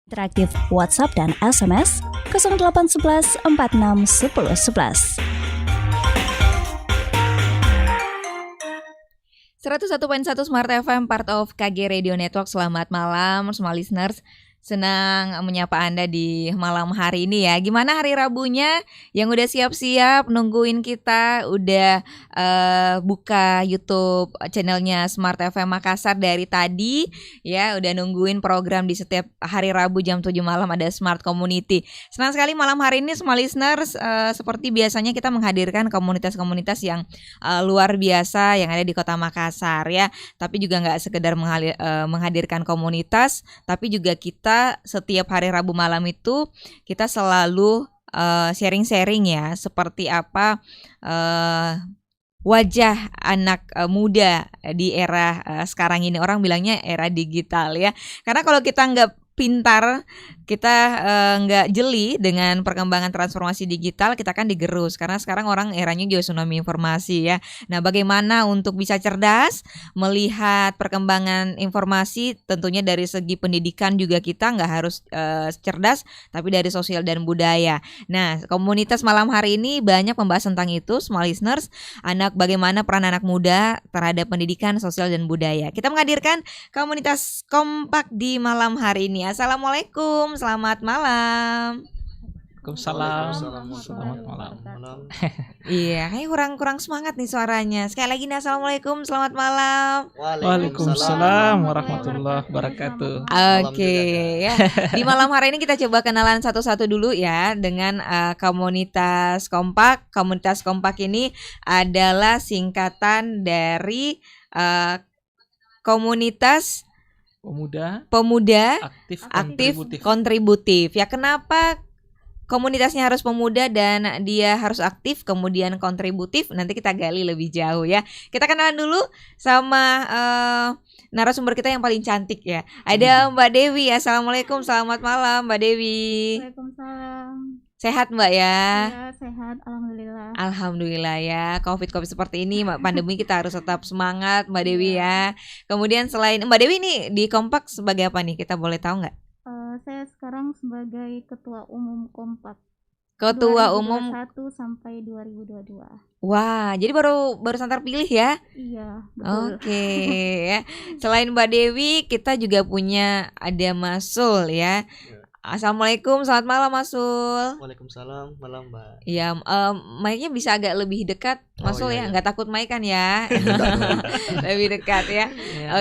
Interaktif WhatsApp dan SMS 0811 46 10 11. 101.1 Smart FM, part of KG Radio Network. Selamat malam semua listeners. Senang menyapa Anda di malam hari ini ya. Gimana hari Rabunya? Yang udah siap-siap nungguin kita, udah buka YouTube channelnya Smart FM Makassar dari tadi ya, udah nungguin program di setiap hari Rabu jam 7 malam ada Smart Community. Senang sekali malam hari ini semua listeners, seperti biasanya kita menghadirkan komunitas-komunitas yang luar biasa yang ada di Kota Makassar ya. Tapi juga nggak sekedar menghadirkan komunitas, tapi juga kita setiap hari Rabu malam itu kita selalu sharing-sharing ya, seperti apa wajah anak muda di era sekarang ini. Orang bilangnya era digital ya, karena kalau kita nggak pintar, kita nggak jeli dengan perkembangan transformasi digital, kita kan digerus karena sekarang orang eranya juga tsunami informasi ya. Nah, bagaimana untuk bisa cerdas melihat perkembangan informasi, tentunya dari segi pendidikan juga kita nggak harus cerdas, tapi dari sosial dan budaya. Nah, komunitas malam hari ini banyak membahas tentang itu, small listeners, bagaimana peran anak muda terhadap pendidikan, sosial dan budaya. Kita menghadirkan komunitas kompak di malam hari ini. Assalamualaikum. Selamat malam. Waalaikumsalam. Selamat malam. Iya, kayaknya kurang semangat nih suaranya. Sekali lagi nih, assalamualaikum, selamat malam. Waalaikumsalam warahmatullahi wabarakatuh. Oke, ya. Di malam hari ini kita coba kenalan satu-satu dulu ya dengan komunitas kompak. Komunitas kompak ini adalah singkatan dari komunitas pemuda aktif kontributif. Ya, kenapa komunitasnya harus pemuda dan dia harus aktif kemudian kontributif? Nanti kita gali lebih jauh ya. Kita kenalan dulu sama narasumber kita yang paling cantik ya. Ada Mbak Dewi. Assalamualaikum, selamat malam Mbak Dewi. Waalaikumsalam. Sehat Mbak ya? Ya, sehat, alhamdulillah. Alhamdulillah ya. Covid seperti ini, pandemi kita harus tetap semangat Mbak Dewi ya. Kemudian selain Mbak Dewi nih di Kompak sebagai apa nih? Kita boleh tahu nggak? Saya sekarang sebagai Ketua Umum Kompak. Ketua Umum 2021 sampai 2022. Wah, jadi baru santar pilih ya? Iya, betul. Oke ya. Selain Mbak Dewi, kita juga punya ada Masul ya. Assalamualaikum, selamat malam Masul. Waalaikumsalam, malam Mbak. Ya, mic-nya bisa agak lebih dekat Masul ya, nggak takut mic kan ya? Lebih dekat ya.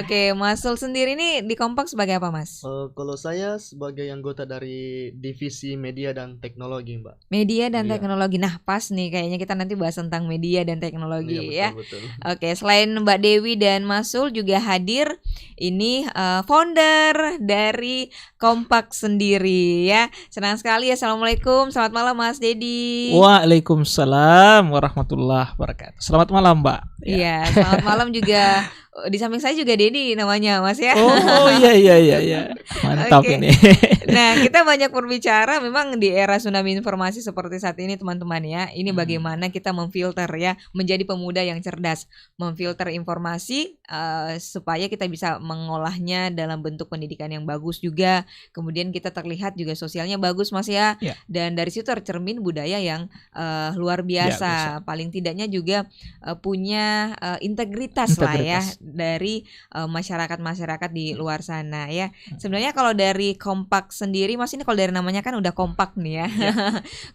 Oke, Masul sendiri nih di Kompak sebagai apa Mas? Kalau saya sebagai anggota dari divisi media dan teknologi Mbak. Media dan teknologi. Nah, pas nih kayaknya kita nanti bahas tentang media dan teknologi ya. Betul. Oke, selain Mbak Dewi dan Masul juga hadir ini founder dari Kompak sendiri ya. Senang sekali. Assalamualaikum, selamat malam Mas Dedi. Waalaikumsalam warahmatullahi wabarakatuh. Selamat malam Mbak. Iya, selamat malam juga. Di samping saya juga Dedi namanya Mas ya. Oh iya. Mantap Oke. ini. Nah, kita banyak berbicara memang di era tsunami informasi seperti saat ini teman-teman ya. Ini bagaimana kita memfilter ya, menjadi pemuda yang cerdas, memfilter informasi supaya kita bisa mengolahnya dalam bentuk pendidikan yang bagus juga. Kemudian kita terlihat juga sosialnya bagus Mas ya. Dan dari situ tercermin budaya yang luar biasa. Paling tidaknya juga punya integritas lah ya dari masyarakat di luar sana ya. Sebenarnya kalau dari Kompak sendiri Mas, ini kalau dari namanya kan udah kompak nih ya.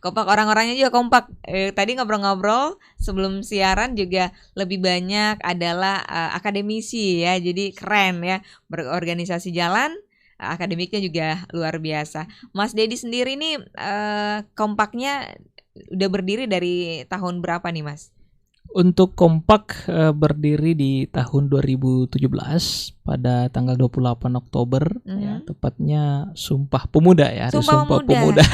Kompak, orang-orangnya juga kompak. Tadi ngobrol-ngobrol sebelum siaran juga lebih banyak adalah akademisi ya. Jadi keren ya, berorganisasi jalan, akademiknya juga luar biasa. Mas Dedi sendiri nih Kompaknya udah berdiri dari tahun berapa nih Mas? Untuk Kompak berdiri di tahun 2017 pada tanggal 28 Oktober ya, tepatnya Sumpah Pemuda ya, Hari Sumpah Pemuda.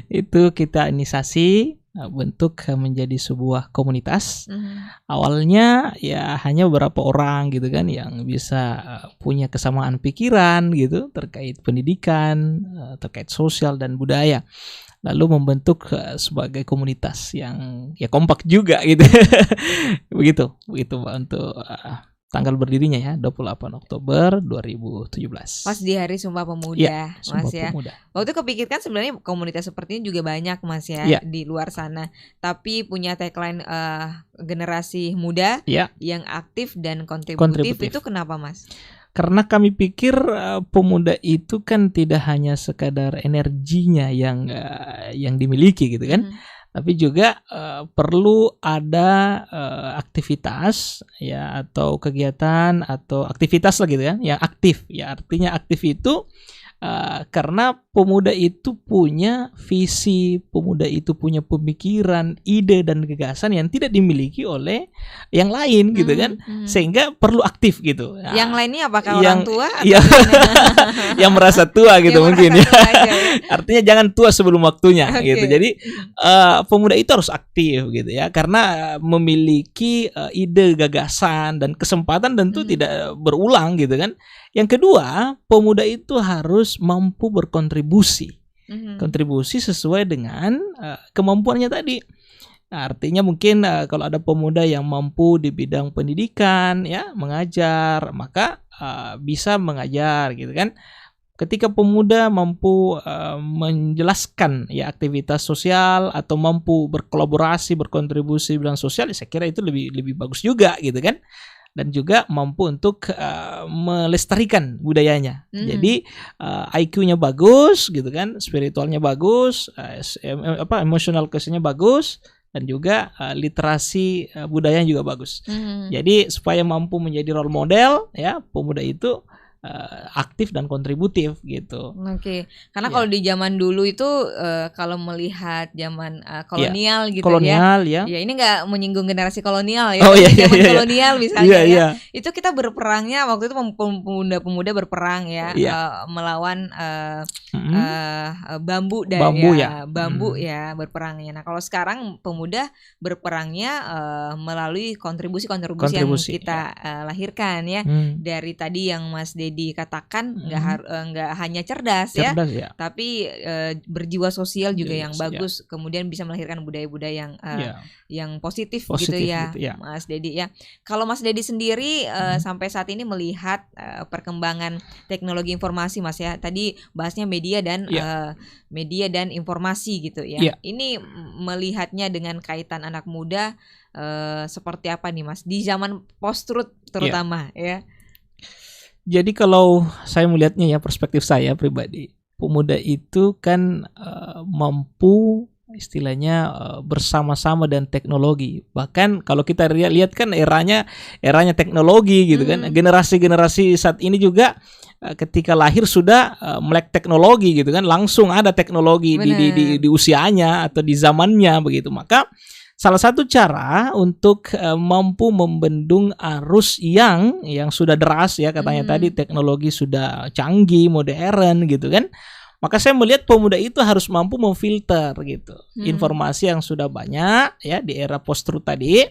Itu kita inisiasi bentuk menjadi sebuah komunitas. Awalnya ya hanya beberapa orang gitu kan yang bisa punya kesamaan pikiran gitu terkait pendidikan, terkait sosial dan budaya. Lalu membentuk sebagai komunitas yang ya kompak juga gitu. begitu Mbak untuk tanggal berdirinya ya 28 Oktober 2017. Pas di Hari Sumpah Pemuda, Iya, Mas Sumpah ya. Pemuda. Waktu itu kepikirkan sebenarnya komunitas seperti ini juga banyak, Mas ya, Iya. di luar sana. Tapi punya tagline generasi muda Iya. yang aktif dan kontributif. Kontributif. Itu kenapa, Mas? Karena kami pikir pemuda itu kan tidak hanya sekadar energinya yang dimiliki gitu kan, tapi juga perlu ada aktivitas ya atau kegiatan atau aktivitas lah gitu kan yang aktif ya. Artinya aktif itu karena pemuda itu punya visi, pemuda itu punya pemikiran, ide dan gagasan yang tidak dimiliki oleh yang lain gitu kan, sehingga perlu aktif gitu. Nah, Yang lainnya apakah yang- orang tua atau yang- gimana? yang merasa tua gitu Yang mungkin ya. merasa tua aja ya. Artinya jangan tua sebelum waktunya Oke. gitu. Jadi pemuda itu harus aktif gitu ya, karena memiliki ide, gagasan dan kesempatan tentu tidak berulang gitu kan. Yang kedua, pemuda itu harus mampu berkontribusi. Kontribusi sesuai dengan kemampuannya tadi. Nah, artinya mungkin kalau ada pemuda yang mampu di bidang pendidikan ya, mengajar, maka bisa mengajar gitu kan. Ketika pemuda mampu menjelaskan ya aktivitas sosial atau mampu berkolaborasi, berkontribusi di bidang sosial, saya kira itu lebih bagus juga gitu kan. Dan juga mampu untuk melestarikan budayanya. Jadi IQ-nya bagus gitu kan, spiritualnya bagus, emotional quotient-nya bagus, dan juga literasi budayanya juga bagus. Jadi supaya mampu menjadi role model ya, pemuda itu aktif dan kontributif gitu. Oke, karena Ya. kalau di zaman dulu itu kalau melihat zaman kolonial gitu Kolonial ya. ya. Ya ini nggak menyinggung generasi kolonial ya. Oh, tapi iya, iya, zaman iya. kolonial misalnya Iya, ya. iya. Itu kita berperangnya waktu itu pemuda-pemuda berperang ya, Iya. melawan Mm-mm. bambu Bambu ya, ya. bambu ya berperangnya. Nah kalau sekarang pemuda berperangnya melalui kontribusi-kontribusi yang Kontribusi, kita lahirkan ya. Hmm. Dari tadi yang Mas Dedi katakan nggak hanya cerdas ya, Cerdas ya. tapi berjiwa sosial juga Iya, yang iya. bagus, kemudian bisa melahirkan budaya-budaya Iya. yang positif gitu Positif ya, gitu, ya. Mas Dedi ya. Kalau Mas Dedi sendiri sampai saat ini melihat perkembangan teknologi informasi, Mas ya. Tadi bahasnya media dan media dan informasi gitu ya. Iya. Ini melihatnya dengan kaitan anak muda seperti apa nih, Mas? Di zaman post-truth terutama ya. Jadi kalau saya melihatnya ya, perspektif saya pribadi, pemuda itu kan mampu istilahnya bersama-sama dan teknologi. Bahkan kalau kita lihat kan eranya teknologi gitu kan. Generasi-generasi saat ini juga ketika lahir sudah melek teknologi gitu kan. Langsung ada teknologi di usianya atau di zamannya begitu. Maka salah satu cara untuk mampu membendung arus yang sudah deras ya, katanya tadi teknologi sudah canggih, modern gitu kan. Maka saya melihat pemuda itu harus mampu memfilter gitu informasi yang sudah banyak ya di era post-truth tadi.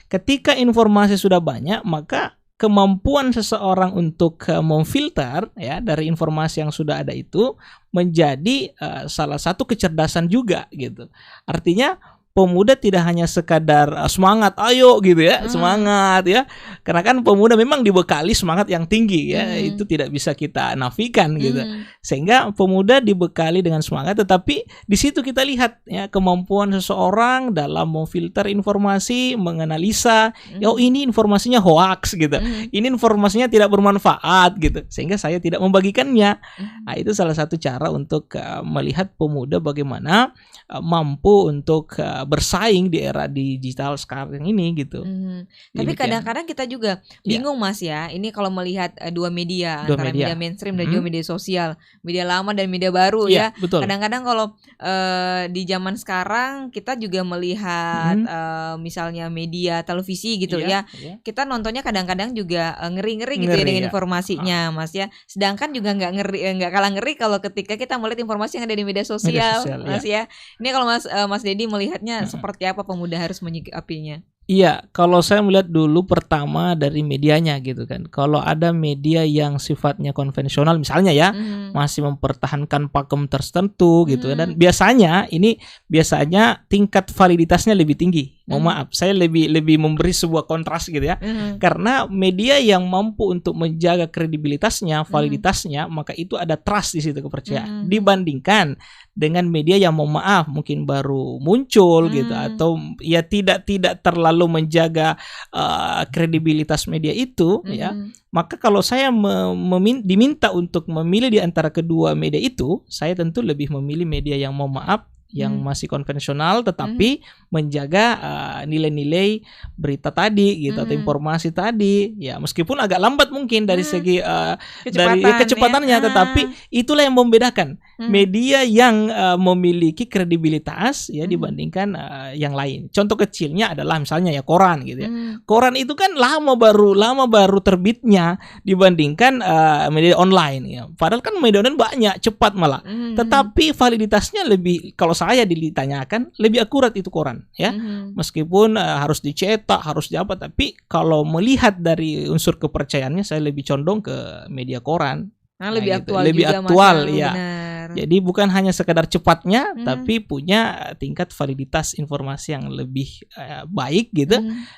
Ketika informasi sudah banyak, maka kemampuan seseorang untuk memfilter ya dari informasi yang sudah ada itu menjadi salah satu kecerdasan juga gitu. Artinya pemuda tidak hanya sekadar semangat, ayo gitu ya, semangat ya. Karena kan pemuda memang dibekali semangat yang tinggi ya, itu tidak bisa kita nafikan gitu. Sehingga pemuda dibekali dengan semangat, tetapi di situ kita lihat ya kemampuan seseorang dalam memfilter informasi, menganalisa, oh ini informasinya hoax gitu. Ini informasinya tidak bermanfaat gitu. Sehingga saya tidak membagikannya. Nah, itu salah satu cara untuk melihat pemuda bagaimana mampu untuk bersaing di era digital sekarang ini gitu. Tapi kadang-kadang kita juga bingung Mas ya. Ini kalau melihat dua media antara media mainstream dan juga media sosial, media lama dan media baru ya. Betul. Kadang-kadang kalau di zaman sekarang kita juga melihat misalnya media televisi gitu ya. Kita nontonnya kadang-kadang juga ngeri-ngeri gitu ya dengan informasinya Mas ya. Sedangkan juga nggak kalah ngeri kalau ketika kita melihat informasi yang ada di media sosial Mas ya. Ini kalau Mas Dedi melihatnya seperti apa pemuda harus menyikapinya? Iya, kalau saya melihat dulu pertama dari medianya gitu kan. Kalau ada media yang sifatnya konvensional misalnya ya, masih mempertahankan pakem tertentu gitu ya, dan biasanya tingkat validitasnya lebih tinggi. Mohon maaf, saya lebih memberi sebuah kontras gitu ya. Karena media yang mampu untuk menjaga kredibilitasnya, validitasnya, maka itu ada trust di situ, kepercayaan. Dibandingkan dengan media yang mohon maaf mungkin baru muncul gitu, atau ya tidak terlalu menjaga kredibilitas media itu ya. Maka kalau saya diminta untuk memilih di antara kedua media itu, saya tentu lebih memilih media yang mohon maaf yang masih konvensional tetapi menjaga nilai-nilai berita tadi gitu, atau informasi tadi ya, meskipun agak lambat mungkin dari segi dari kecepatannya, tetapi itulah yang membedakan media yang memiliki kredibilitas ya dibandingkan yang lain. Contoh kecilnya adalah misalnya ya koran gitu ya. Koran itu kan lama baru terbitnya dibandingkan media online ya. Padahal kan media online banyak, cepat malah. Tetapi validitasnya lebih, kalau saya ditanyakan, lebih akurat itu koran ya. Meskipun harus dicetak, harus apa, tapi kalau melihat dari unsur kepercayaannya saya lebih condong ke media koran. Lebih gitu. aktual Lebih juga, aktual Mas, ya. benar. Jadi bukan hanya sekedar cepatnya, tapi punya tingkat validitas informasi yang lebih baik gitu,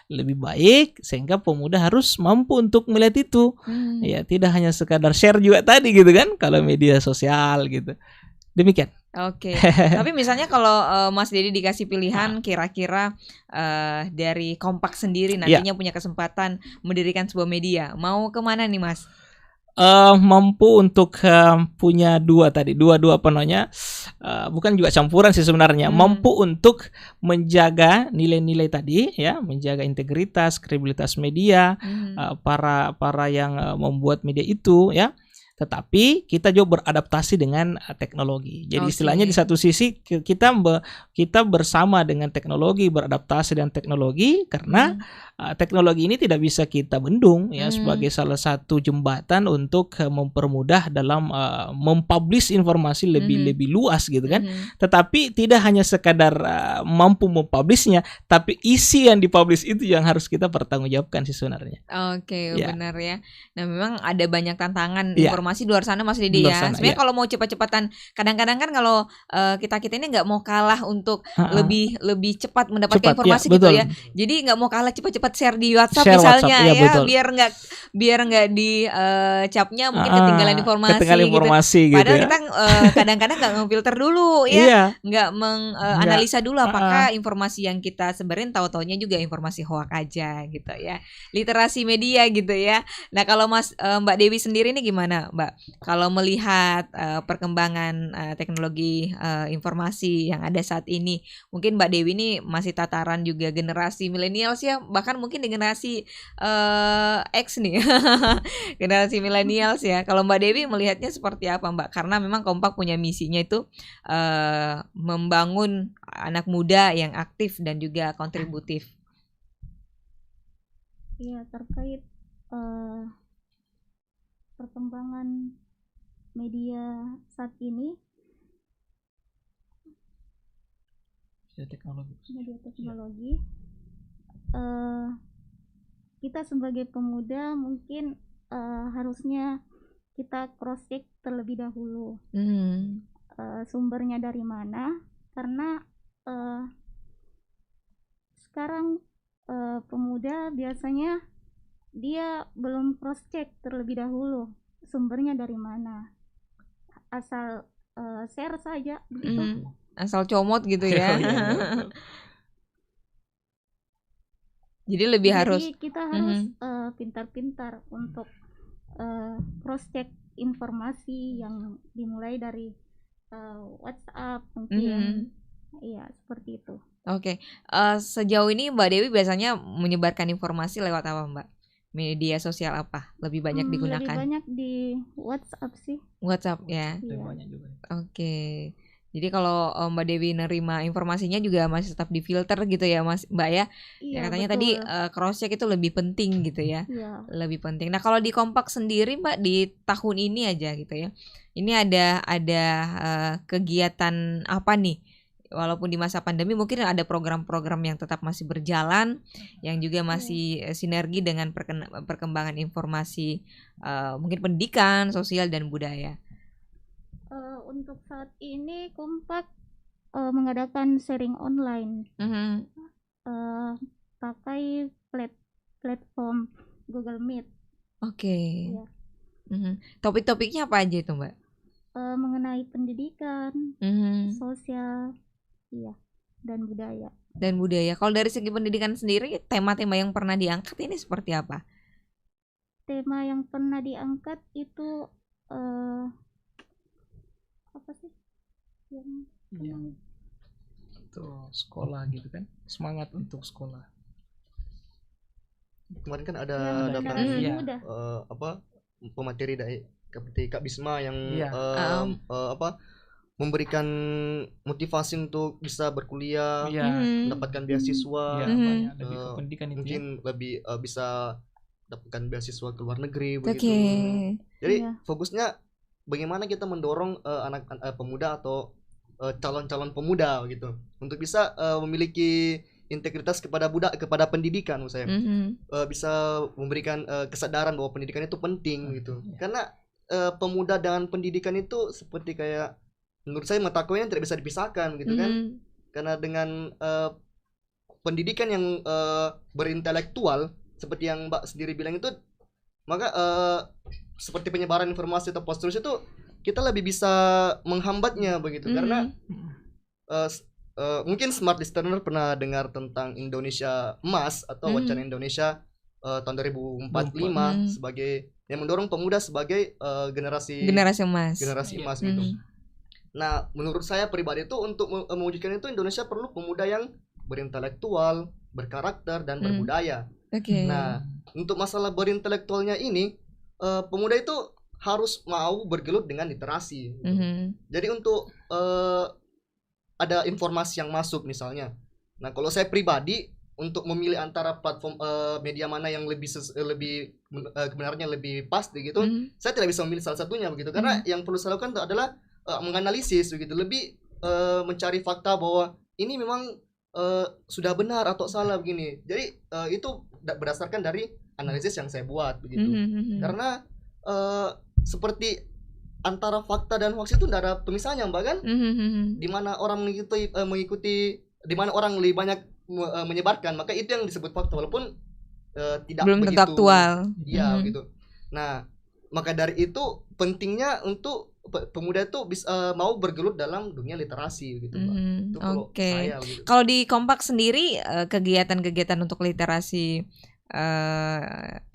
lebih baik, sehingga pemuda harus mampu untuk melihat itu. Ya, tidak hanya sekadar share juga tadi gitu kan, kalau media sosial gitu. Demikian. Oke. Tapi misalnya kalau Mas Dedi dikasih pilihan, kira-kira dari Kompak sendiri nantinya punya kesempatan mendirikan sebuah media, mau kemana nih, Mas? Mampu untuk punya dua apa namanya, bukan juga campuran sih sebenarnya, mampu untuk menjaga nilai-nilai tadi ya, menjaga integritas, kredibilitas media, para yang membuat media itu ya. Tetapi kita juga beradaptasi dengan teknologi. Jadi istilahnya di satu sisi kita bersama dengan teknologi, beradaptasi dengan teknologi, karena teknologi ini tidak bisa kita bendung ya, sebagai salah satu jembatan untuk mempermudah dalam mempublish informasi lebih luas gitu kan. Tetapi tidak hanya sekadar mampu mempublishnya, tapi isi yang dipublish itu yang harus kita pertanggungjawabkan sih sebenarnya. Oke, benar ya. Nah, memang ada banyak tantangan informasi di luar sana, Mas Dedi ya. Sebenarnya kalau mau cepat-cepatan, kadang-kadang kan kalau kita ini nggak mau kalah untuk lebih cepat mendapatkan informasi gitu ya. Jadi nggak mau kalah cepat-cepat share di WhatsApp misalnya ya, betul. biar nggak di capnya mungkin ketinggalan informasi, gitu. Padahal kita kadang-kadang nggak ngefilter dulu ya, nggak menganalisa dulu apakah informasi yang kita sebarin tahu-taunya juga informasi hoak aja gitu ya. Literasi media gitu ya. Nah, kalau Mbak Dewi sendiri nih gimana, Mbak? Kalau melihat perkembangan teknologi informasi yang ada saat ini, mungkin Mbak Dewi ini masih tataran juga generasi milenials ya, bahkan mungkin di generasi X nih, generasi milenials ya. Kalau Mbak Dewi melihatnya seperti apa, Mbak? Karena memang Kompak punya misinya itu membangun anak muda yang aktif dan juga kontributif. Ya, terkait perkembangan media saat ini, media teknologi, kita sebagai pemuda mungkin harusnya kita cross check terlebih dahulu sumbernya dari mana, karena sekarang pemuda biasanya dia belum cross check terlebih dahulu sumbernya dari mana, asal share saja begitu. Asal comot gitu ya. Jadi kita harus pintar-pintar untuk cross check informasi yang dimulai dari WhatsApp mungkin. Iya, seperti itu. Oke. Sejauh ini Mbak Dewi biasanya menyebarkan informasi lewat apa, Mbak? Media sosial apa lebih banyak digunakan? Lebih banyak di WhatsApp sih. WhatsApp ya. Iya. Oke. Jadi kalau Mbak Dewi nerima informasinya juga masih tetap difilter gitu ya, Mbak ya. Iya, Katanya betul. tadi cross check itu lebih penting gitu ya. Iya. Lebih penting. Nah, kalau di Kompak sendiri, Mbak, di tahun ini aja gitu ya. Ini ada kegiatan apa nih walaupun di masa pandemi mungkin ada program-program yang tetap masih berjalan, yang juga masih sinergi dengan perkembangan informasi mungkin pendidikan, sosial dan budaya. Untuk saat ini Kompak mengadakan sharing online pakai platform Google Meet. Oke. Iya. Topik-topiknya apa aja itu, Mbak? Mengenai pendidikan, sosial, dan budaya. Dan budaya. Kalau dari segi pendidikan sendiri, tema-tema yang pernah diangkat ini seperti apa? Tema yang pernah diangkat itu apa sih? Yang untuk sekolah gitu kan, semangat untuk sekolah. Kemarin kan ada Yang daftar generasi Iya. muda. pemateri dari seperti Kak Bisma yang Iya. memberikan motivasi untuk bisa berkuliah, Iya. mendapatkan beasiswa, Iya, Mhm. banyak lebih ke Eh, pendidikan itu ya. mungkin lebih bisa dapatkan beasiswa ke luar negeri Oke. begitu. Jadi Iya. fokusnya bagaimana kita mendorong pemuda atau calon-calon pemuda gitu untuk bisa memiliki integritas kepada pendidikan menurut saya. Bisa memberikan kesadaran bahwa pendidikan itu penting gitu. Iya. Karena pemuda dengan pendidikan itu seperti kayak menurut saya mata kuliah yang tidak bisa dipisahkan gitu kan. Karena dengan pendidikan yang berintelektual seperti yang Mbak sendiri bilang itu, maka seperti penyebaran informasi atau post truth itu kita lebih bisa menghambatnya begitu. Karena mungkin smart listener pernah dengar tentang Indonesia Emas atau wacana Indonesia tahun 2045 sebagai yang mendorong pemuda sebagai generasi emas. emas gitu. Nah, menurut saya pribadi itu untuk mewujudkan itu Indonesia perlu pemuda yang berintelektual, berkarakter dan berbudaya. Oke. Nah, untuk masalah berintelektualnya ini pemuda itu harus mau bergelut dengan literasi. Gitu. Jadi untuk ada informasi yang masuk misalnya. Nah, kalau saya pribadi untuk memilih antara platform media mana yang kebenarnya lebih pasti gitu, saya tidak bisa memilih salah satunya begitu. Karena yang perlu saya lakukan itu adalah menganalisis begitu, lebih mencari fakta bahwa ini memang sudah benar atau salah begini. Jadi itu berdasarkan dari analisis yang saya buat begitu. Karena seperti antara fakta dan hoax itu tidak ada pemisahnya, Mbak kan? Di mana orang mengikuti, di mana orang lebih banyak menyebarkan, maka itu yang disebut fakta walaupun tidak belum begitu tentu aktual. Iya gitu. Nah, maka dari itu pentingnya untuk pemuda itu bisa mau bergelut dalam dunia literasi gitu, Mbak. Itu kalau Oke. saya gitu. Kalau di Kompak sendiri kegiatan-kegiatan untuk literasi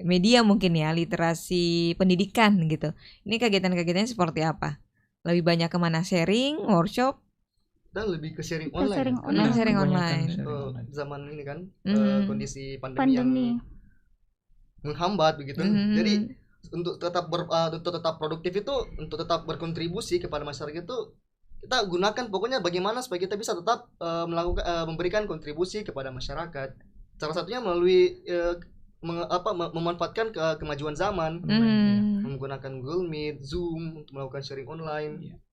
media mungkin ya, literasi pendidikan gitu. Ini kegiatan-kegiatannya seperti apa? Lebih banyak kemana? Sharing, workshop? Dan lebih ke sharing Kita online. sharing Karena online. Sharing Kebanyakan online. sharing online. zaman ini kan kondisi pandemi Pandemi. yang menghambat begitu. Mhm. Jadi untuk tetap produktif itu, untuk tetap berkontribusi kepada masyarakat itu, kita gunakan pokoknya bagaimana supaya kita bisa tetap memberikan kontribusi kepada masyarakat. Salah satunya melalui memanfaatkan kemajuan zaman, menggunakan Google Meet, Zoom untuk melakukan sharing online.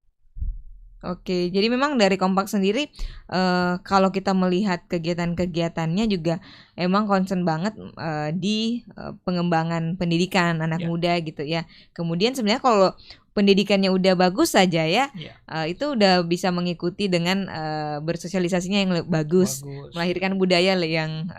Oke, jadi memang dari Kompak sendiri kalau kita melihat kegiatan-kegiatannya juga emang concern banget di pengembangan pendidikan anak muda gitu ya. Kemudian sebenarnya kalau pendidikannya udah bagus saja ya, itu udah bisa mengikuti dengan bersosialisasinya yang bagus, melahirkan budaya yang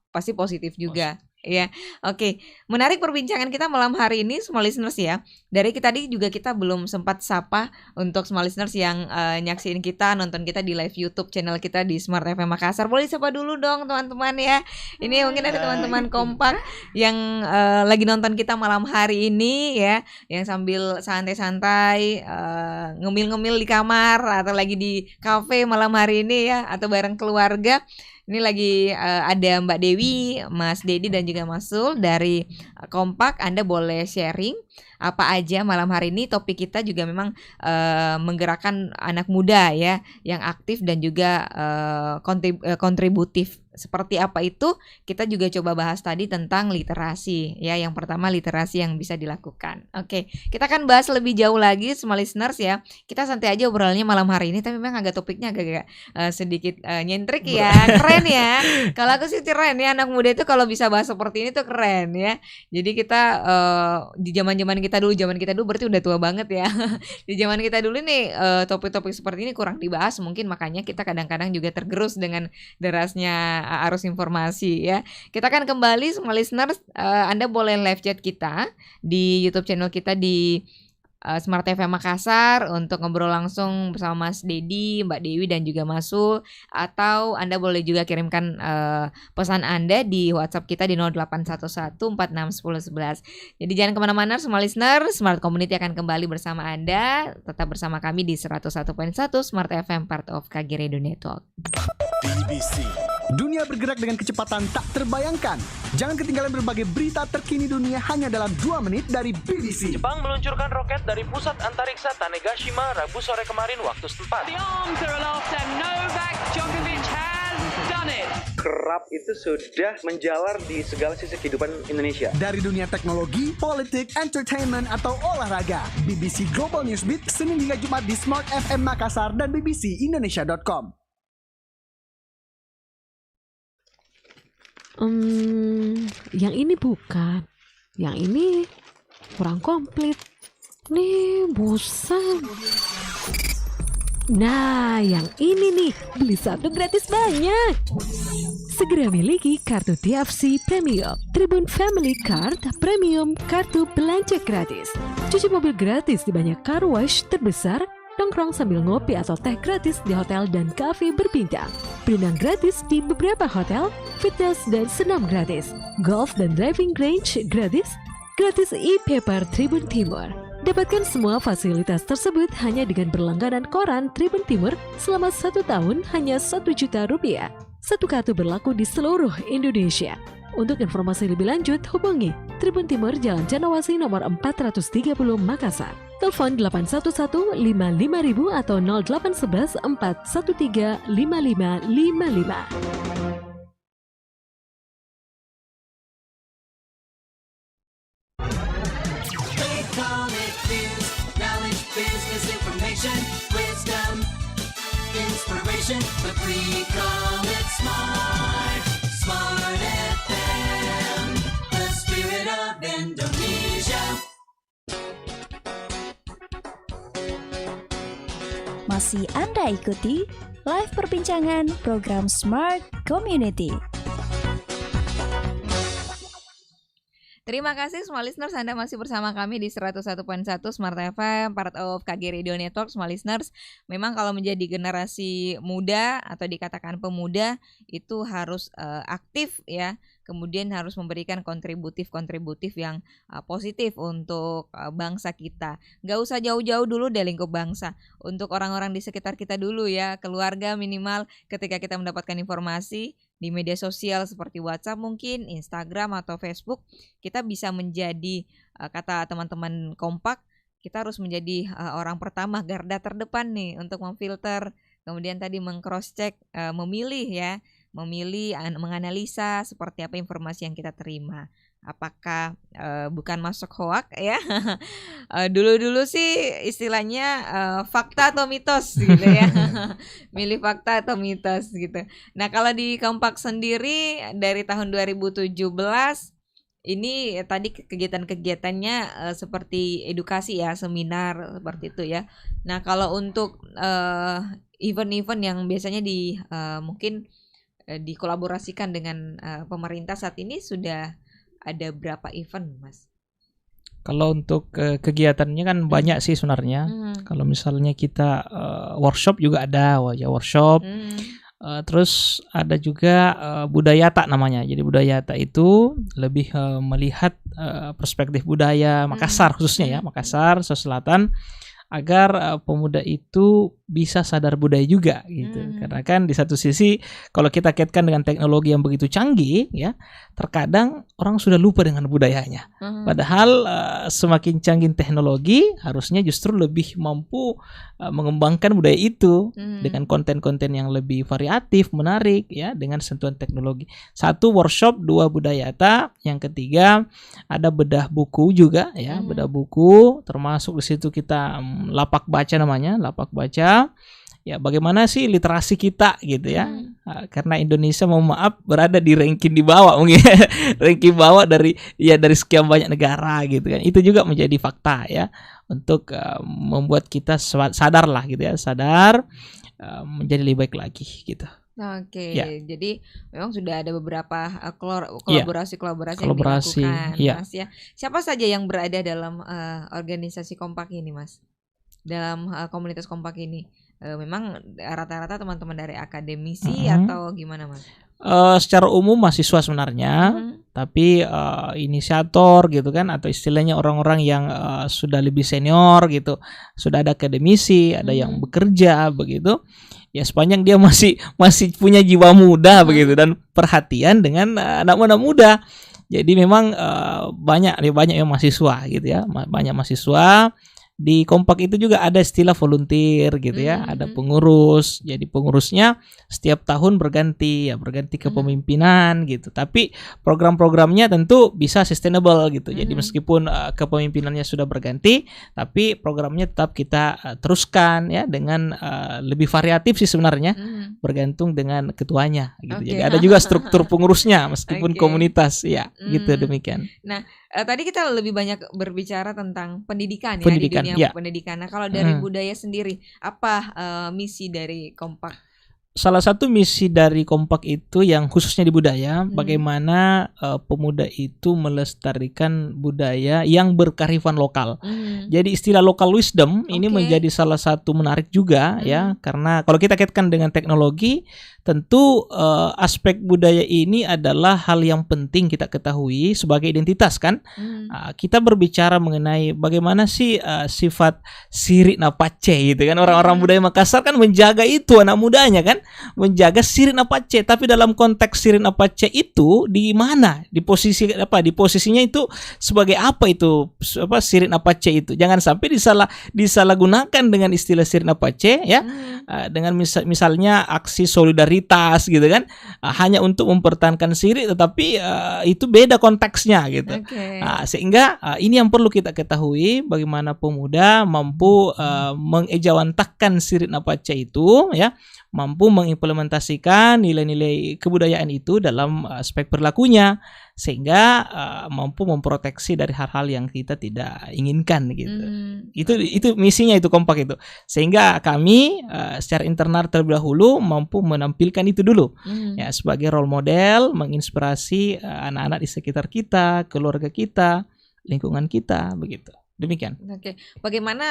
pasti positif juga. Ya, oke. Menarik perbincangan kita malam hari ini, small listeners ya. Dari tadi juga kita belum sempat sapa untuk small listeners yang nyaksiin kita, nonton kita di live YouTube channel kita di Smart FM Makassar. Boleh sapa dulu dong teman-teman ya. Ini mungkin ada teman-teman Kompak yang lagi nonton kita malam hari ini ya, yang sambil santai-santai ngemil-ngemil di kamar atau lagi di kafe malam hari ini ya, atau bareng keluarga. Ini lagi ada Mbak Dewi, Mas Dedi dan juga Mas Sul dari Kompak. Anda boleh sharing apa aja malam hari ini. Topik kita juga memang menggerakkan anak muda ya, yang aktif dan juga kontributif seperti apa itu kita juga coba bahas tadi tentang literasi ya. Yang pertama literasi yang bisa dilakukan. Oke, kita akan bahas lebih jauh lagi semua listeners ya. Kita santai aja obrolannya malam hari ini, tapi memang agak topiknya agak sedikit nyentrik ya. Keren ya. Kalau aku sih keren ya, anak muda itu kalau bisa bahas seperti ini tuh keren ya. Jadi kita di zaman kita dulu berarti udah tua banget ya. Di zaman kita dulu nih topik-topik seperti ini kurang dibahas, mungkin makanya kita kadang-kadang juga tergerus dengan derasnya arus informasi ya. Kita akan kembali semua listeners, Anda boleh live chat kita di YouTube channel kita di Smart FM Makassar untuk ngobrol langsung bersama Mas Dedi, Mbak Dewi dan juga Mas Sul, atau Anda boleh juga kirimkan pesan Anda di WhatsApp kita di 0811461011. Jadi jangan kemana-mana semua listener, Smart Community akan kembali bersama Anda, tetap bersama kami di 101.1 Smart FM, part of KG Radio Network. BBC. Dunia bergerak dengan kecepatan tak terbayangkan. Jangan ketinggalan berbagai berita terkini dunia hanya dalam 2 menit dari BBC. Jepang meluncurkan roket dari pusat antariksa Tanegashima Rabu sore kemarin waktu setempat. The arms are aloft and Novak Djokovic has done it. Kerap itu sudah menjalar di segala sisi kehidupan Indonesia. Dari dunia teknologi, politik, entertainment, atau olahraga. BBC Global Newsbeat, Senin hingga Jumat di Smart FM Makassar dan bbcindonesia.com. Yang ini bukan. Yang ini kurang komplit. Nih, bosan. Nah, yang ini nih, beli satu gratis banyak. Segera miliki kartu TFC Premium, Tribun Family Card Premium, kartu belanja gratis. Cuci mobil gratis di banyak car wash terbesar, nongkrong sambil ngopi atau teh gratis di hotel dan kafe berbintang. Berenang gratis di beberapa hotel, fitness dan senam gratis. Golf dan driving range gratis. Gratis e-paper Tribun Timur. Dapatkan semua fasilitas tersebut hanya dengan berlangganan koran Tribun Timur selama 1 tahun hanya Rp1.000.000. Satu kartu berlaku di seluruh Indonesia. Untuk informasi lebih lanjut, hubungi Tribun Timur Jalan Cendrawasih nomor 430 Makassar. Telepon 811-55.000 atau 0811-413-5555. Business information, wisdom, inspiration, but we call it Smart, Smart FM, the spirit of Indonesia. Masih Anda ikuti live perbincangan program Smart Community. Terima kasih semua listeners, Anda masih bersama kami di 101.1 Smart FM, part of KG Radio Network. Semua listeners, memang kalau menjadi generasi muda atau dikatakan pemuda itu harus aktif ya, kemudian harus memberikan kontributif yang positif untuk bangsa kita. Gak usah jauh-jauh dulu deh lingkup bangsa, untuk orang-orang di sekitar kita dulu ya, keluarga minimal. Ketika kita mendapatkan informasi di media sosial seperti WhatsApp mungkin, Instagram atau Facebook, kita bisa menjadi, kata teman-teman kompak, kita harus menjadi orang pertama, garda terdepan nih untuk memfilter, kemudian tadi meng-cross-check, memilih, menganalisa seperti apa informasi yang kita terima. Apakah bukan masuk hoak ya? Dulu-dulu sih istilahnya fakta atau mitos gitu ya. Milih fakta atau mitos gitu. Nah, kalau di Kompak sendiri dari tahun 2017 ini tadi kegiatan-kegiatannya seperti edukasi ya, seminar seperti itu ya. Nah, kalau untuk event-event yang biasanya mungkin dikolaborasikan dengan pemerintah saat ini sudah ada berapa event, Mas? Kalau untuk kegiatannya kan banyak sih sebenarnya. Kalau misalnya kita workshop juga ada, workshop. Terus ada juga Budayata namanya. Jadi Budayata itu lebih melihat perspektif budaya Makassar khususnya ya, Makassar, Sulawesi Selatan, agar pemuda itu bisa sadar budaya juga gitu. Karena kan di satu sisi kalau kita kaitkan dengan teknologi yang begitu canggih ya, terkadang orang sudah lupa dengan budayanya. Padahal semakin canggih teknologi harusnya justru lebih mampu mengembangkan budaya itu dengan konten-konten yang lebih variatif, menarik ya, dengan sentuhan teknologi. 1 workshop, 2 budayata, yang ketiga ada bedah buku juga ya, bedah buku, termasuk di situ kita lapak baca namanya, lapak baca. Ya, bagaimana sih literasi kita gitu ya. Karena Indonesia mohon maaf berada di ranking di bawah mungkin. Ranking bawah dari sekian banyak negara gitu kan. Itu juga menjadi fakta ya untuk membuat kita sadar lah gitu ya, sadar menjadi lebih baik lagi gitu. Oke, jadi memang sudah ada beberapa kolaborasi yang dilakukan, Mas ya. Siapa saja yang berada dalam organisasi Kompak ini, Mas? Dalam komunitas Kompak ini, memang rata-rata teman-teman dari akademisi atau gimana, Mas? Secara umum mahasiswa sebenarnya, tapi inisiator gitu kan, atau istilahnya orang-orang yang sudah lebih senior gitu, sudah ada akademisi, ada yang bekerja begitu. Ya sepanjang dia masih punya jiwa muda begitu dan perhatian dengan anak-anak muda. Jadi memang banyak yang mahasiswa gitu ya, banyak mahasiswa. Di Kompak itu juga ada istilah volunteer gitu ya, ada pengurus. Jadi pengurusnya setiap tahun berganti kepemimpinan gitu. Tapi program-programnya tentu bisa sustainable gitu. Jadi meskipun kepemimpinannya sudah berganti, tapi programnya tetap kita teruskan ya dengan lebih variatif sih sebenarnya, bergantung dengan ketuanya gitu. Jadi ada juga struktur pengurusnya meskipun komunitas ya, gitu demikian. Nah, tadi kita lebih banyak berbicara tentang pendidikan ya, di dunia pendidikan. Nah, kalau dari budaya sendiri, apa misi dari Kompak? Salah satu misi dari Kompak itu yang khususnya di budaya, bagaimana pemuda itu melestarikan budaya yang berkearifan lokal. Jadi istilah local wisdom ini menjadi salah satu menarik juga ya, karena kalau kita kaitkan dengan teknologi, tentu aspek budaya ini adalah hal yang penting kita ketahui sebagai identitas kan. Kita berbicara mengenai bagaimana sih sifat sirip napace gitu kan. Orang-orang budaya Makassar kan menjaga itu anak mudanya kan, menjaga sirip napace. Tapi dalam konteks sirip napace itu di mana? Di posisi apa? Di posisinya itu sebagai apa itu sirip napace itu? Jangan sampai disalahgunakan dengan istilah sirip napace ya. Dengan misalnya aksi solidaritas gitu kan, hanya untuk mempertahankan sirip, tetapi itu beda konteksnya gitu. Sehingga ini yang perlu kita ketahui, bagaimana pemuda mampu mengejawantahkan sirip napace itu ya, mampu mengimplementasikan nilai-nilai kebudayaan itu dalam aspek perilakunya, sehingga mampu memproteksi dari hal-hal yang kita tidak inginkan gitu. Itu misinya itu Kompak itu. Sehingga kami secara internal terlebih dahulu mampu menampilkan itu dulu ya, sebagai role model, menginspirasi anak-anak di sekitar kita, keluarga kita, lingkungan kita begitu. Demikian. Oke, bagaimana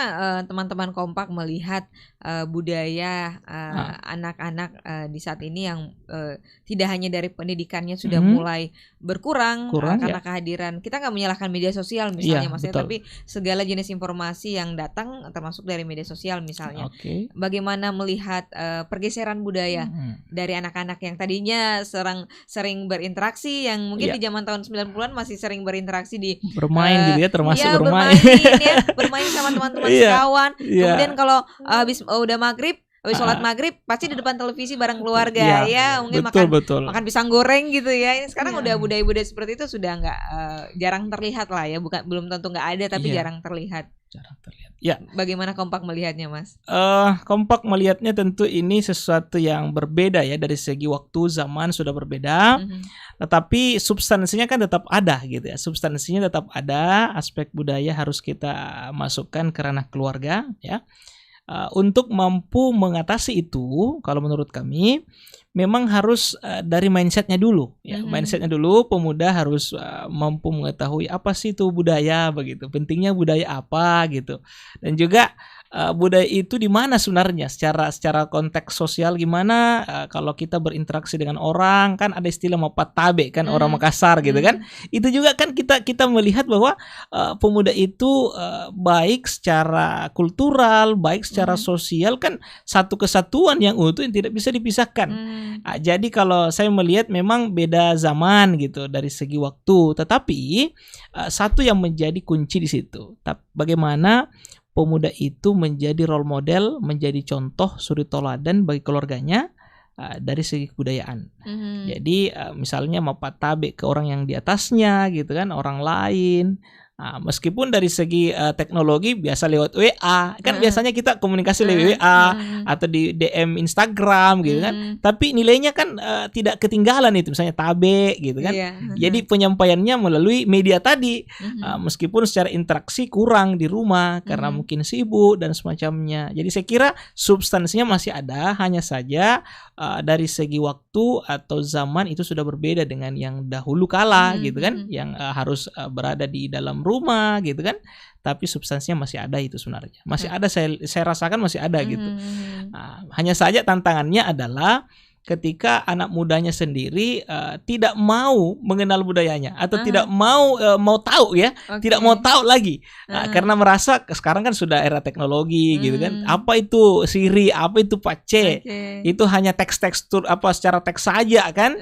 teman-teman Kompak melihat budaya anak-anak di saat ini yang tidak hanya dari pendidikannya sudah mulai berkurang karena kehadiran, kita nggak menyalahkan media sosial misalnya Mas ya, tapi segala jenis informasi yang datang termasuk dari media sosial misalnya. Bagaimana melihat pergeseran budaya dari anak-anak yang tadinya sering berinteraksi, yang mungkin di zaman tahun 90-an masih sering berinteraksi di bermain gitu ya, termasuk bermain. Bermain sama teman-teman sekawan. Kemudian kalau habis udah maghrib, habis sholat maghrib pasti di depan televisi bareng keluarga mungkin makan pisang goreng gitu ya. Sekarang udah budaya-budaya seperti itu sudah nggak jarang terlihat lah ya, belum tentu nggak ada, tapi jarang terlihat. Ya. Bagaimana Kompak melihatnya, Mas? Kompak melihatnya tentu ini sesuatu yang berbeda ya, dari segi waktu, zaman sudah berbeda. Tetapi substansinya kan tetap ada gitu ya. Substansinya tetap ada, aspek budaya harus kita masukkan ke ranah keluarga ya. Untuk mampu mengatasi itu, kalau menurut kami, memang harus dari mindsetnya dulu, ya. Mindsetnya dulu, pemuda harus mampu mengetahui apa sih itu budaya, begitu. Pentingnya budaya apa, gitu. Dan juga budaya itu di mana sebenarnya secara konteks sosial gimana, kalau kita berinteraksi dengan orang, kan ada istilah mapatabe kan, orang Makassar gitu kan. Itu juga kan kita melihat bahwa pemuda itu baik secara kultural, baik secara sosial, kan satu kesatuan yang utuh yang tidak bisa dipisahkan. Jadi kalau saya melihat memang beda zaman gitu dari segi waktu, tetapi satu yang menjadi kunci di situ, bagaimana pemuda itu menjadi role model, menjadi contoh suri toladan bagi keluarganya dari segi kebudayaan. Jadi misalnya mapatabe ke orang yang di atasnya gitu kan, orang lain. Meskipun dari segi teknologi biasa lewat WA, kan biasanya kita komunikasi lewat WA atau di DM Instagram gitu kan, tapi nilainya kan tidak ketinggalan itu, misalnya tabe gitu kan. Jadi penyampaiannya melalui media tadi, meskipun secara interaksi kurang di rumah karena mungkin sibuk dan semacamnya. Jadi saya kira substansinya masih ada, hanya saja dari segi waktu atau zaman itu sudah berbeda dengan yang dahulu kala gitu kan, yang harus berada di dalam rumah gitu kan, tapi substansinya masih ada itu sebenarnya, masih ada, saya rasakan masih ada gitu. Hanya saja tantangannya adalah ketika anak mudanya sendiri tidak mau mengenal budayanya atau tidak mau tahu ya, tidak mau tahu lagi, karena merasa sekarang kan sudah era teknologi gitu kan, apa itu Siri, apa itu Pace, itu hanya teks-tekstur secara teks saja kan.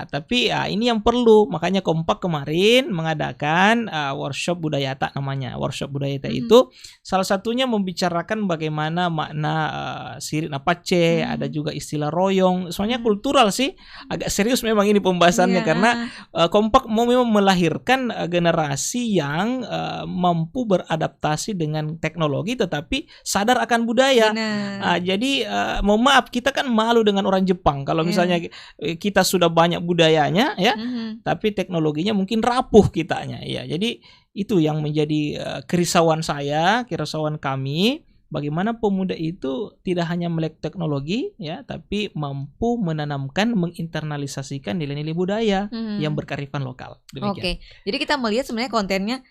Tapi ini yang perlu, makanya Kompak kemarin mengadakan workshop Budayata namanya. Workshop Budayata itu salah satunya membicarakan bagaimana makna Siri Pace, ada juga istilah royong. Soalnya kultural sih, agak serius memang ini pembahasannya, karena Kompak mau memang melahirkan generasi yang mampu beradaptasi dengan teknologi tetapi sadar akan budaya. Jadi mohon maaf, kita kan malu dengan orang Jepang kalau misalnya kita sudah banyak budayanya ya, tapi teknologinya mungkin rapuh kitanya ya. Jadi itu yang menjadi kerisauan saya, kerisauan kami. Bagaimana pemuda itu tidak hanya melek teknologi ya, tapi mampu menanamkan, menginternalisasikan nilai-nilai budaya yang berkearifan lokal. Demikian. Jadi kita melihat sebenarnya kontennya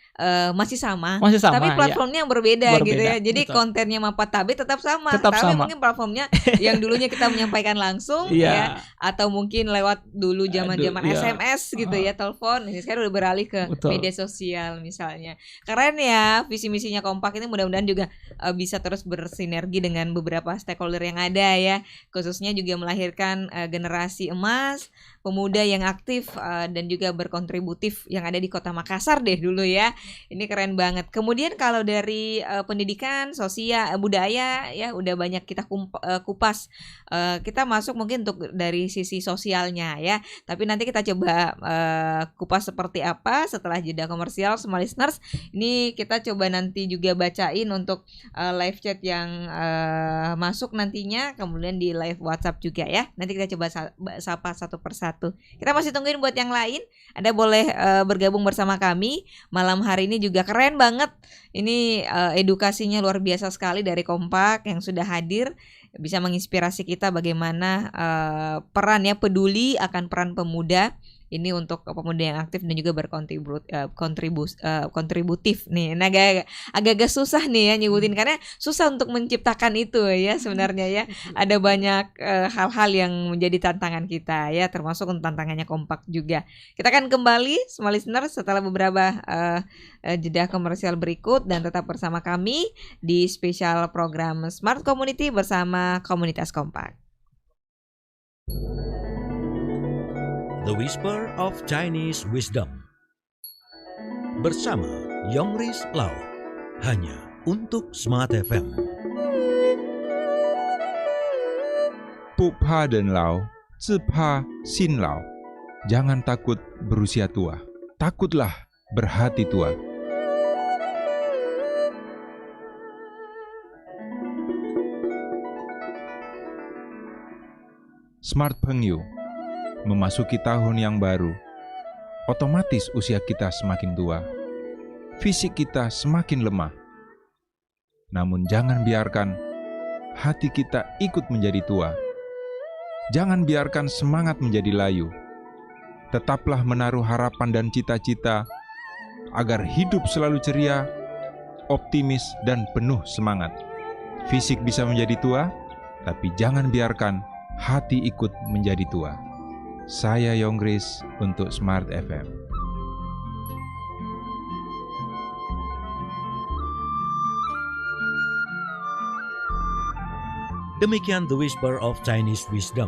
masih sama, ya. tapi platformnya yang berbeda gitu ya. Jadi betul. kontennya Mapatabe tetap sama, tapi mungkin platformnya yang dulunya kita menyampaikan langsung ya, atau mungkin lewat dulu zaman-zaman SMS gitu ya, telepon. Ini sekarang udah beralih ke media sosial misalnya. Keren ya visi misinya Kompak ini, mudah-mudahan juga bisa terus bersinergi dengan beberapa stakeholder yang ada ya, khususnya juga melahirkan generasi emas, pemuda yang aktif dan juga berkontributif yang ada di Kota Makassar deh dulu ya. Ini keren banget. Kemudian kalau dari pendidikan, sosial, budaya ya udah banyak kita kupas. Kita masuk mungkin untuk dari sisi sosialnya ya. Tapi nanti kita coba kupas seperti apa setelah jeda komersial, semua listeners. Ini kita coba nanti juga bacain untuk live chat yang masuk nantinya, kemudian di live WhatsApp juga ya. Nanti kita coba sapa satu persatu. Kita masih tungguin buat yang lain. Anda boleh bergabung bersama kami. Malam hari ini juga keren banget. Ini edukasinya luar biasa sekali dari Kompak yang sudah hadir, bisa menginspirasi kita bagaimana peran ya, peduli akan peran pemuda ini untuk pemuda yang aktif dan juga berkontributif nih. Nah, agak susah nih ya nyebutin, karena susah untuk menciptakan itu ya sebenarnya ya. Ada banyak hal-hal yang menjadi tantangan kita ya, termasuk untuk tantangannya Kompak juga. Kita akan kembali semua listener setelah beberapa jeda komersial berikut, dan tetap bersama kami di spesial program Smart Community bersama Komunitas Kompak. The Whisper of Chinese Wisdom bersama Yongris Lau, hanya untuk Smart FM. Pu pa den lao, zi pa xin lao. Jangan takut berusia tua, takutlah berhati tua. Smart Pengyu, memasuki tahun yang baru, otomatis usia kita semakin tua, fisik kita semakin lemah. Namun jangan biarkan hati kita ikut menjadi tua. Jangan biarkan semangat menjadi layu. Tetaplah menaruh harapan dan cita-cita agar hidup selalu ceria, optimis, dan penuh semangat. Fisik bisa menjadi tua, tapi jangan biarkan hati ikut menjadi tua. Saya Yonggris untuk Smart FM. Demikian The Whisper of Chinese Wisdom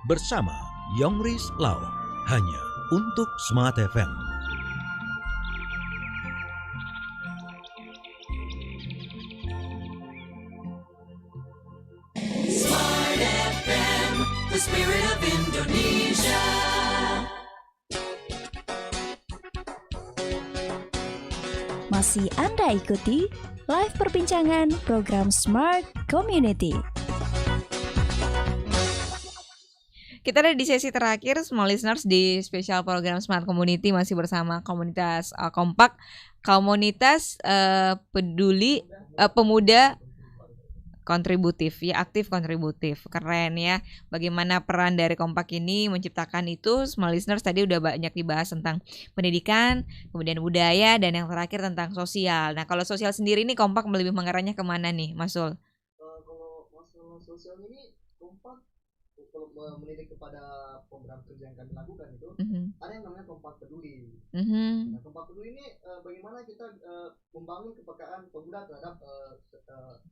bersama Yonggris Lau, hanya untuk Smart FM. Smart FM, the spirit of Indonesia. Masih Anda ikuti live perbincangan program Smart Community. Kita ada di sesi terakhir, small listeners, di spesial program Smart Community, masih bersama komunitas Kompak, komunitas peduli pemuda kontributif, ya, aktif kontributif. Keren ya, bagaimana peran dari Kompak ini menciptakan itu. Small listeners, tadi udah banyak dibahas tentang pendidikan, kemudian budaya, dan yang terakhir tentang sosial. Nah, kalau sosial sendiri nih Kompak lebih mengarahnya kemana nih, Mas Sul? Kalau masalah sosial ini, Kompak kalau menitik kepada program kerja yang kami lakukan itu, ada yang namanya Kompak Peduli. Nah, Kompak Peduli ini bagaimana kita membangun kepekaan pemuda terhadap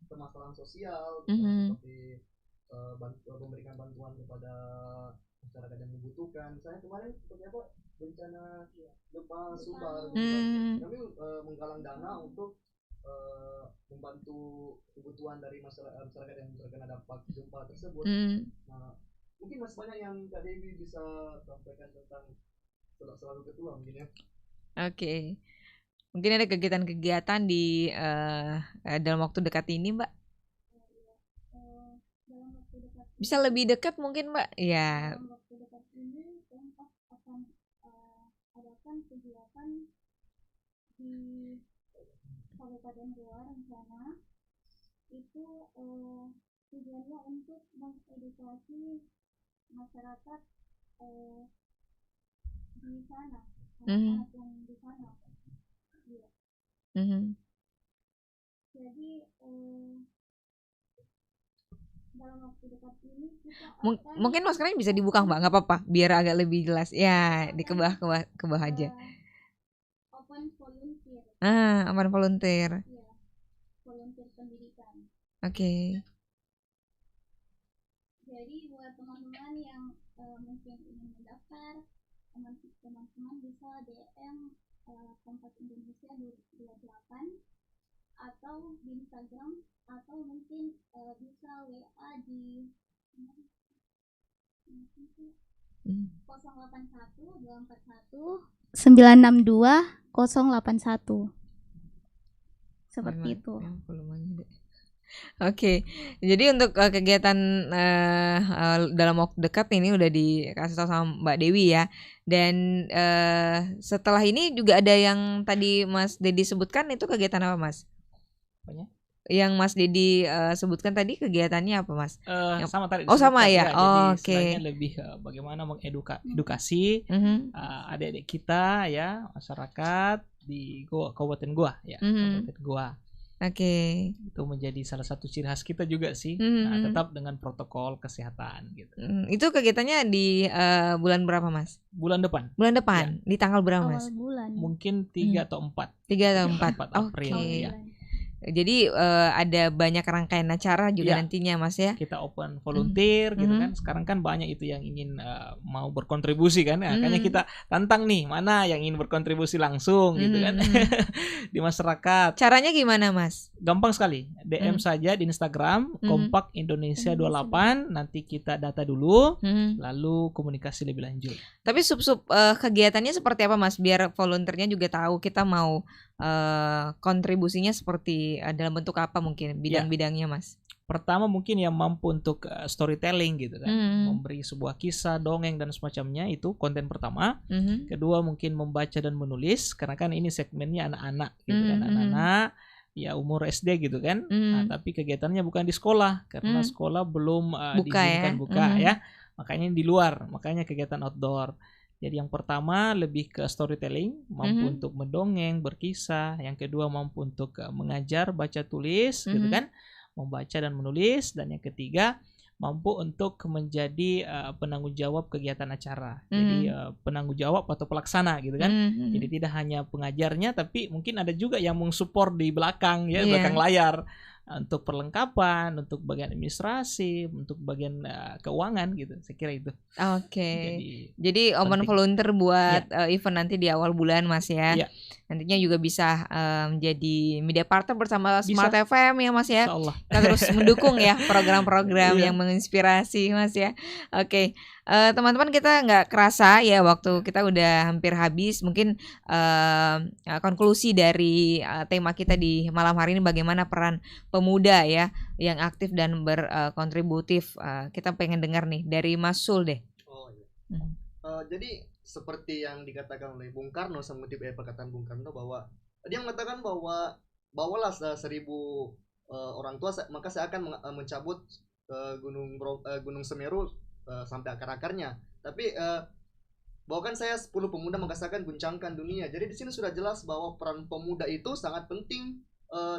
permasalahan sosial, seperti memberikan bantuan kepada masyarakat yang membutuhkan. Misalnya kemarin seperti apa, bencana gempa Sumbar, kami menggalang dana untuk membantu kebutuhan dari masyarakat yang terkena dampak gempa tersebut. Nah, mungkin masih banyak yang Kak Dewi bisa sampaikan tentang selalu ketua mungkin ya. Oke. Mungkin ada kegiatan-kegiatan di dalam waktu dekat ini, Mbak? Bisa lebih dekat mungkin, Mbak? Ya. Dalam waktu dekat ini Kompak akan adakan kegiatan di Kabupaten Goa rencana. Itu tujuannya untuk mengedukasi masyarakat di sana, anak-anak yang di sana. Iya. Jadi dalam waktu dekat ini kita Mungkin maskernya bisa dibuka, Mbak, nggak apa-apa, biar agak lebih jelas. Ya, di ke bawah aja. open volunteer. Open volunteer. Iya, volunteer pendidikan. Oke. Jadi buat teman-teman yang mungkin ingin mendaftar, teman-teman bisa DM Kompak Indonesia 28 atau di Instagram, atau mungkin bisa WA di 081 241 962 081. Seperti itu. Oke, jadi untuk kegiatan dalam waktu dekat ini udah dikasih tahu sama Mbak Dewi ya. Dan setelah ini juga ada yang tadi Mas Dedi sebutkan, itu kegiatan apa, Mas? Apanya? Yang Mas Dedi sebutkan tadi kegiatannya apa, Mas? Sama tadi. Oh, sama ya. Jadi Oke. istilahnya lebih bagaimana mengedukasi adik-adik kita ya, masyarakat di Kabupaten Goa ya, Kabupaten Goa. Oke. Itu menjadi salah satu ciri khas kita juga sih. Nah, tetap dengan protokol kesehatan gitu. Itu kegiatannya di bulan berapa, Mas? Bulan depan. Bulan depan. Di tanggal berapa, Mas? Awal bulan. Mungkin 3 atau 4. 3 atau 4 April Oke. ya. Jadi ada banyak rangkaian acara juga nantinya, Mas ya. Kita open volunteer gitu kan. Sekarang kan banyak itu yang ingin mau berkontribusi kan. Nah, makanya kita tantang nih, mana yang ingin berkontribusi langsung gitu kan di masyarakat. Caranya gimana, Mas? Gampang sekali. DM saja di Instagram Kompak Indonesia 28, nanti kita data dulu, lalu komunikasi lebih lanjut. Tapi sub-sub kegiatannya seperti apa, Mas? Biar volunteernya juga tahu kita mau kontribusinya seperti dalam bentuk apa, mungkin bidang-bidangnya, Mas? Pertama mungkin yang mampu untuk storytelling gitu kan, memberi sebuah kisah, dongeng dan semacamnya, itu konten pertama. Kedua mungkin membaca dan menulis, karena kan ini segmennya anak-anak gitu kan, anak-anak ya umur SD gitu kan. Nah, tapi kegiatannya bukan di sekolah karena sekolah belum diizinkan buka ya. makanya di luar, makanya kegiatan outdoor. Jadi yang pertama lebih ke storytelling, mampu untuk mendongeng, berkisah. Yang kedua mampu untuk mengajar, baca tulis, gitu kan, membaca dan menulis. Dan yang ketiga mampu untuk menjadi penanggung jawab kegiatan acara. Jadi penanggung jawab atau pelaksana gitu kan. Jadi tidak hanya pengajarnya, tapi mungkin ada juga yang mensupport di belakang ya, belakang layar. Untuk perlengkapan, untuk bagian administrasi, untuk bagian keuangan gitu. Saya kira itu. Oke. Jadi open volunteer buat event nanti di awal bulan Mas ya. Nantinya juga bisa menjadi media partner bersama Smart FM ya Mas ya. Kita terus mendukung ya program-program yang menginspirasi Mas ya. Oke. Teman-teman, kita nggak kerasa ya waktu kita udah hampir habis. Mungkin konklusi dari tema kita di malam hari ini, bagaimana peran pemuda ya yang aktif dan berkontributif. Kita pengen dengar nih dari Mas Sul deh. Jadi seperti yang dikatakan oleh Bung Karno, saya mengutip perkataan Bung Karno bahwa dia mengatakan bahwa bawalah 1.000 orang tua, maka saya akan mencabut gunung Semeru sampai akar-akarnya. Tapi bawakan saya 10 pemuda maka saya akan guncangkan dunia. Jadi di sini sudah jelas bahwa peran pemuda itu sangat penting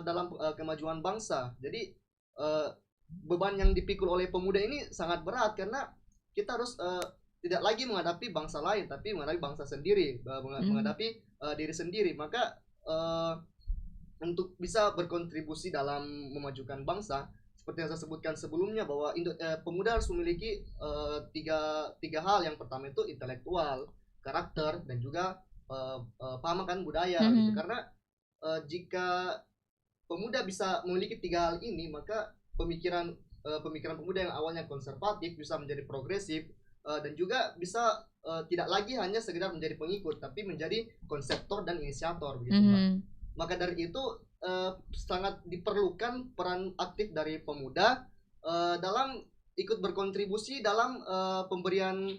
dalam kemajuan bangsa. Jadi beban yang dipikul oleh pemuda ini sangat berat, karena kita harus tidak lagi menghadapi bangsa lain, tapi menghadapi bangsa sendiri, menghadapi diri sendiri. Maka untuk bisa berkontribusi dalam memajukan bangsa, seperti yang saya sebutkan sebelumnya, bahwa pemuda harus memiliki tiga hal. Yang pertama itu intelektual, karakter, dan juga paham akan budaya. Gitu. Karena jika pemuda bisa memiliki 3 hal ini, maka pemikiran pemuda yang awalnya konservatif bisa menjadi progresif, dan juga bisa tidak lagi hanya sekedar menjadi pengikut, tapi menjadi konseptor dan inisiator, begitu Mbak. Maka dari itu sangat diperlukan peran aktif dari pemuda dalam ikut berkontribusi dalam pemberian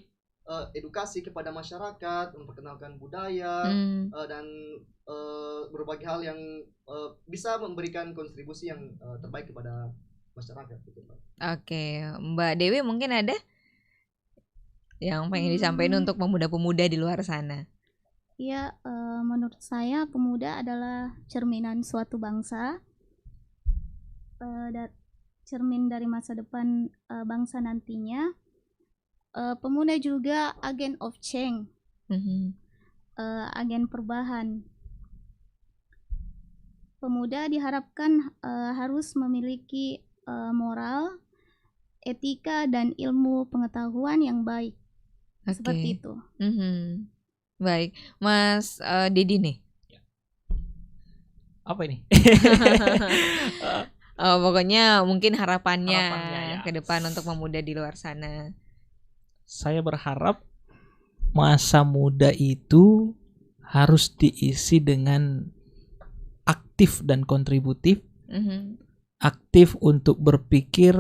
edukasi kepada masyarakat, memperkenalkan budaya, dan berbagai hal yang bisa memberikan kontribusi yang terbaik kepada masyarakat, gitu Mbak. Oke, Mbak Dewi mungkin ada yang pengen disampaikan untuk pemuda-pemuda di luar sana? Ya, menurut saya pemuda adalah cerminan suatu bangsa, cermin dari masa depan bangsa nantinya. Pemuda juga agen of change, agen perubahan. Pemuda diharapkan harus memiliki moral, etika, dan ilmu pengetahuan yang baik. Seperti itu. Baik, Mas Dedi nih. Apa ini? Pokoknya mungkin harapannya ke depan untuk pemuda di luar sana. Saya berharap masa muda itu harus diisi dengan aktif dan kontributif. Aktif untuk berpikir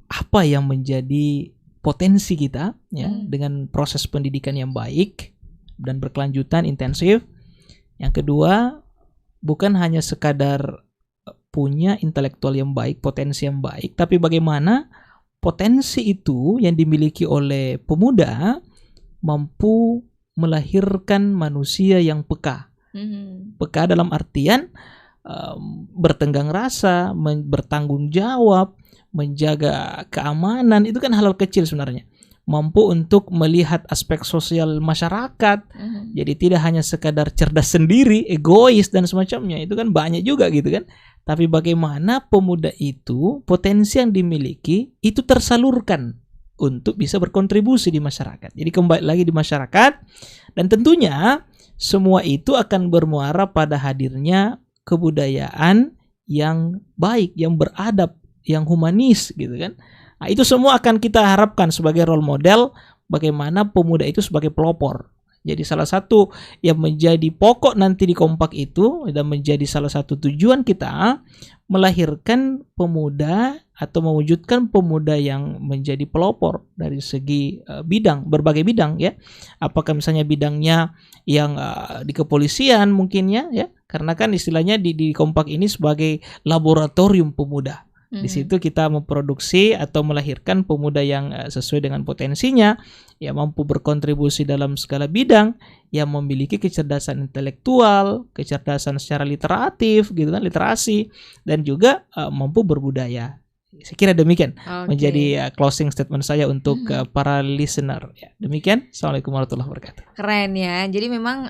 apa yang menjadi potensi kita ya, dengan proses pendidikan yang baik dan berkelanjutan intensif. Yang kedua, bukan hanya sekadar punya intelektual yang baik, potensi yang baik, tapi bagaimana potensi itu yang dimiliki oleh pemuda mampu melahirkan manusia yang peka. Peka dalam artian bertenggang rasa, bertanggung jawab, menjaga keamanan. Itu kan hal-hal kecil sebenarnya. Mampu untuk melihat aspek sosial masyarakat. Jadi tidak hanya sekadar cerdas sendiri, egois dan semacamnya. Itu kan banyak juga gitu kan. Tapi bagaimana pemuda itu, potensi yang dimiliki itu tersalurkan untuk bisa berkontribusi di masyarakat. Jadi kembali lagi di masyarakat, dan tentunya semua itu akan bermuara pada hadirnya kebudayaan yang baik, yang beradab, yang humanis gitu kan. Nah, itu semua akan kita harapkan sebagai role model bagaimana pemuda itu sebagai pelopor. Jadi salah satu yang menjadi pokok nanti di Kompak itu dan menjadi salah satu tujuan kita melahirkan pemuda atau mewujudkan pemuda yang menjadi pelopor dari segi bidang, berbagai bidang ya. Apakah misalnya bidangnya yang di kepolisian mungkin ya, karena kan istilahnya di Kompak ini sebagai laboratorium pemuda. Di situ kita memproduksi atau melahirkan pemuda yang sesuai dengan potensinya, yang mampu berkontribusi dalam segala bidang, yang memiliki kecerdasan intelektual, kecerdasan secara literatif, gitu kan, literasi, dan juga mampu berbudaya. Saya kira demikian menjadi closing statement saya untuk para listener. Ya, demikian. Assalamualaikum warahmatullahi wabarakatuh. Keren ya. Jadi memang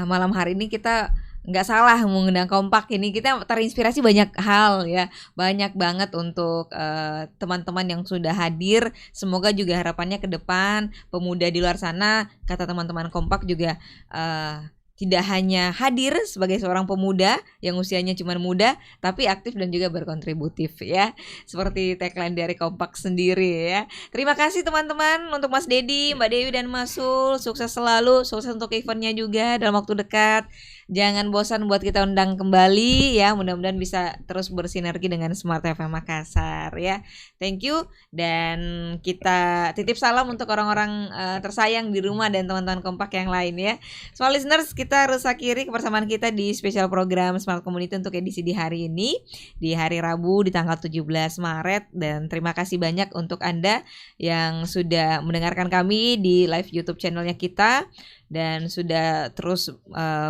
malam hari ini kita nggak salah mengundang Kompak ini, kita terinspirasi banyak hal ya, banyak banget untuk teman-teman yang sudah hadir. Semoga juga harapannya ke depan pemuda di luar sana, kata teman-teman Kompak juga tidak hanya hadir sebagai seorang pemuda yang usianya cuma muda, tapi aktif dan juga berkontributif ya. Seperti tagline dari Kompak sendiri ya. Terima kasih teman-teman, untuk Mas Dedi, Mbak Dewi dan Mas Sul. Sukses selalu, sukses untuk eventnya juga dalam waktu dekat. Jangan bosan buat kita undang kembali ya. Mudah-mudahan bisa terus bersinergi dengan Smart FM Makassar ya. Thank you, dan kita titip salam untuk orang-orang tersayang di rumah dan teman-teman Kompak yang lain ya. Smart listeners, kita harus akhiri kebersamaan kita di spesial program Smart Community untuk edisi di hari ini, di hari Rabu di tanggal 17 Maret. Dan terima kasih banyak untuk Anda yang sudah mendengarkan kami di live YouTube channelnya kita dan sudah terus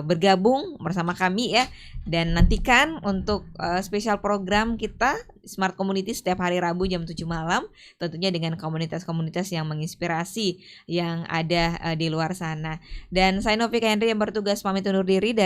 bergabung bersama kami ya. Dan nantikan untuk spesial program kita Smart Community setiap hari Rabu jam 7 malam, tentunya dengan komunitas-komunitas yang menginspirasi yang ada di luar sana. Dan saya Novika Henry yang bertugas pamit undur diri dari